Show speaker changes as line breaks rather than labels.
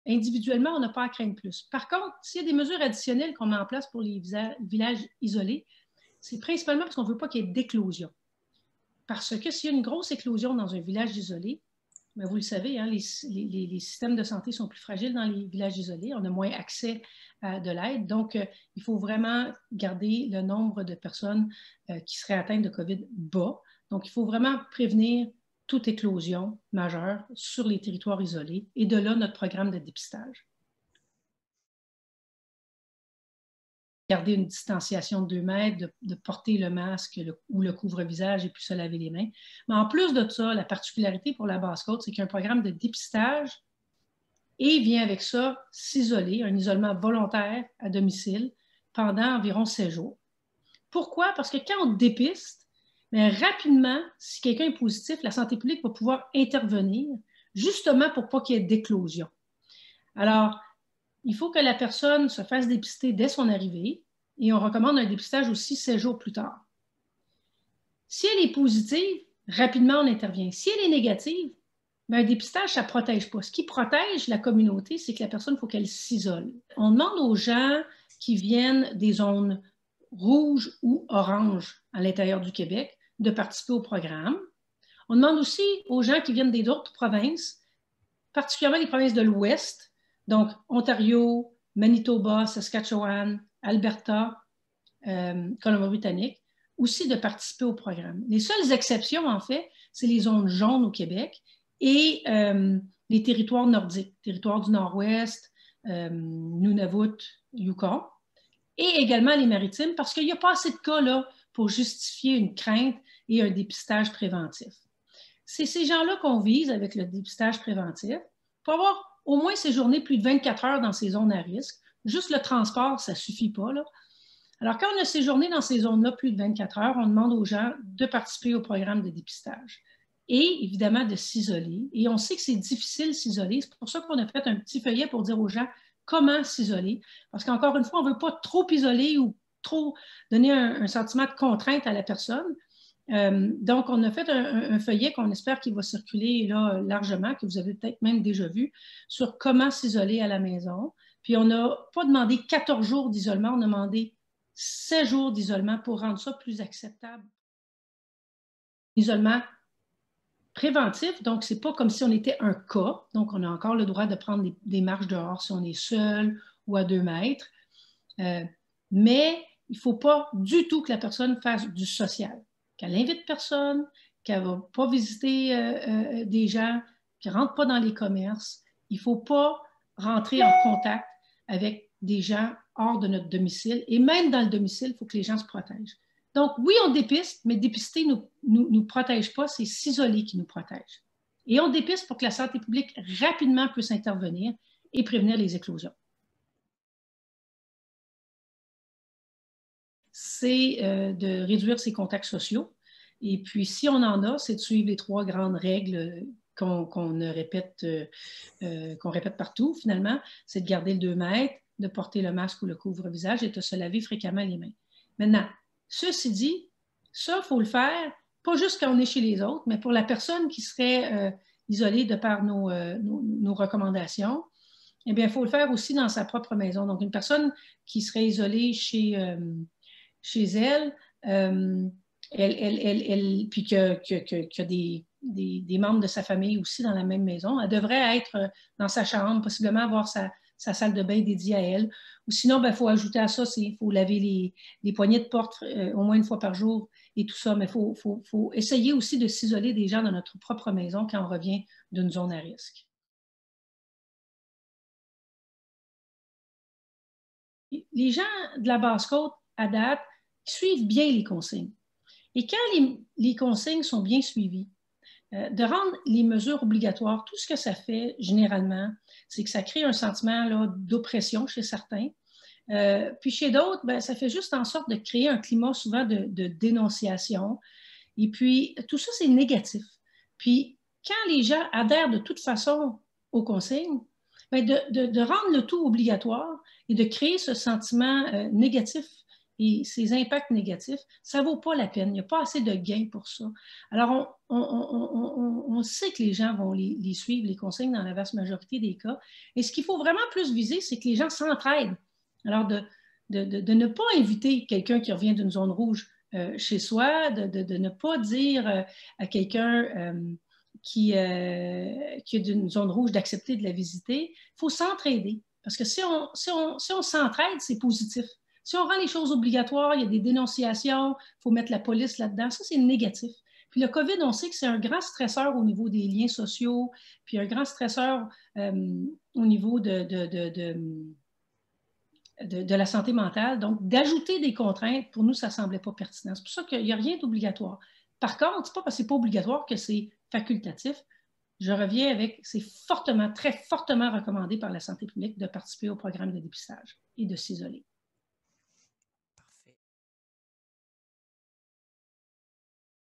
individuellement, on n'a pas à craindre plus. Par contre, s'il y a des mesures additionnelles qu'on met en place pour les villages isolés, c'est principalement parce qu'on ne veut pas qu'il y ait d'éclosion. Parce que s'il y a une grosse éclosion dans un village isolé, bien, vous le savez, hein, les systèmes de santé sont plus fragiles dans les villages isolés. On a moins accès à de l'aide. Donc, il faut vraiment garder le nombre de personnes qui seraient atteintes de COVID bas. Donc, il faut vraiment prévenir toute éclosion majeure sur les territoires isolés. Et de là, notre programme de dépistage. Garder une distanciation de 2 mètres, de porter le masque ou le couvre-visage et puis se laver les mains. Mais en plus de ça, la particularité pour la Basse-Côte, c'est qu'il y a un programme de dépistage et vient avec ça s'isoler, un isolement volontaire à domicile pendant environ 7 jours. Pourquoi? Parce que quand on dépiste, bien, rapidement, si quelqu'un est positif, la santé publique va pouvoir intervenir justement pour pas qu'il y ait d'éclosion. Alors, il faut que la personne se fasse dépister dès son arrivée et on recommande un dépistage aussi 7 jours plus tard. Si elle est positive, rapidement on intervient. Si elle est négative, bien, un dépistage, ça ne protège pas. Ce qui protège la communauté, c'est que la personne, il faut qu'elle s'isole. On demande aux gens qui viennent des zones rouges ou oranges à l'intérieur du Québec de participer au programme. On demande aussi aux gens qui viennent d'autres provinces, particulièrement les provinces de l'Ouest, donc Ontario, Manitoba, Saskatchewan, Alberta, Colombie-Britannique, aussi de participer au programme. Les seules exceptions, en fait, c'est les zones jaunes au Québec et les territoires nordiques, territoires du Nord-Ouest, Nunavut, Yukon, et également les maritimes, parce qu'il n'y a pas assez de cas là pour justifier une crainte et un dépistage préventif. C'est ces gens-là qu'on vise avec le dépistage préventif pour avoir au moins séjourné plus de 24 heures dans ces zones à risque. Juste le transport, ça ne suffit pas, là. Alors, quand on a séjourné dans ces zones-là plus de 24 heures, on demande aux gens de participer au programme de dépistage et évidemment de s'isoler. Et on sait que c'est difficile de s'isoler. C'est pour ça qu'on a fait un petit feuillet pour dire aux gens comment s'isoler. Parce qu'encore une fois, on ne veut pas trop isoler ou trop donner un sentiment de contrainte à la personne. Donc, on a fait un feuillet qu'on espère qu'il va circuler là, largement, que vous avez peut-être même déjà vu, sur comment s'isoler à la maison. Puis, on n'a pas demandé 14 jours d'isolement, on a demandé 7 jours d'isolement pour rendre ça plus acceptable. Isolement préventif, donc ce n'est pas comme si on était un cas, donc on a encore le droit de prendre des marches dehors si on est seul ou à 2 mètres, mais il ne faut pas du tout que la personne fasse du social, qu'elle invite personne, qu'elle ne va pas visiter des gens, qu'elle ne rentre pas dans les commerces. Il ne faut pas rentrer en contact avec des gens hors de notre domicile. Et même dans le domicile, il faut que les gens se protègent. Donc, oui, on dépiste, mais dépister ne nous protège pas, c'est s'isoler qui nous protège. Et on dépiste pour que la santé publique rapidement puisse intervenir et prévenir les éclosions. C'est de réduire ses contacts sociaux. Et puis, si on en a, c'est de suivre les 3 grandes règles qu'on répète partout, finalement. C'est de garder le 2 mètres, de porter le masque ou le couvre-visage et de se laver fréquemment les mains. Maintenant, ceci dit, ça, il faut le faire, pas juste quand on est chez les autres, mais pour la personne qui serait isolée de par nos recommandations, eh bien, il faut le faire aussi dans sa propre maison. Donc, une personne qui serait isolée chez elle, puis qu'il y a des membres de sa famille aussi dans la même maison, elle devrait être dans sa chambre, possiblement avoir sa salle de bain dédiée à elle. Ou sinon, il faut ajouter à ça, il faut laver les poignées de porte au moins 1 fois par jour et tout ça. Mais il faut essayer aussi de s'isoler des gens dans notre propre maison quand on revient d'une zone à risque. Les gens de la Basse-Côte, à date, suivent bien les consignes. Et quand les consignes sont bien suivies, de rendre les mesures obligatoires, tout ce que ça fait généralement, c'est que ça crée un sentiment d'oppression chez certains. Puis chez d'autres, ça fait juste en sorte de créer un climat souvent de dénonciation. Et puis, tout ça, c'est négatif. Puis, quand les gens adhèrent de toute façon aux consignes, de rendre le tout obligatoire et de créer ce sentiment négatif et ces impacts négatifs, ça ne vaut pas la peine. Il n'y a pas assez de gains pour ça. Alors, on sait que les gens vont les suivre, les consignes, dans la vaste majorité des cas. Et ce qu'il faut vraiment plus viser, c'est que les gens s'entraident. Alors, de ne pas inviter quelqu'un qui revient d'une zone rouge chez soi, de ne pas dire à quelqu'un qui est d'une zone rouge d'accepter de la visiter. Il faut s'entraider. Parce que si on s'entraide, c'est positif. Si on rend les choses obligatoires, il y a des dénonciations, il faut mettre la police là-dedans, ça, c'est négatif. Puis le COVID, on sait que c'est un grand stresseur au niveau des liens sociaux, puis un grand stresseur au niveau de la santé mentale. Donc, d'ajouter des contraintes, pour nous, ça ne semblait pas pertinent. C'est pour ça qu'il n'y a rien d'obligatoire. Par contre, ce n'est pas parce que ce n'est pas obligatoire que c'est facultatif. Je reviens avec, c'est fortement, très fortement recommandé par la santé publique de participer au programme de dépistage et de s'isoler.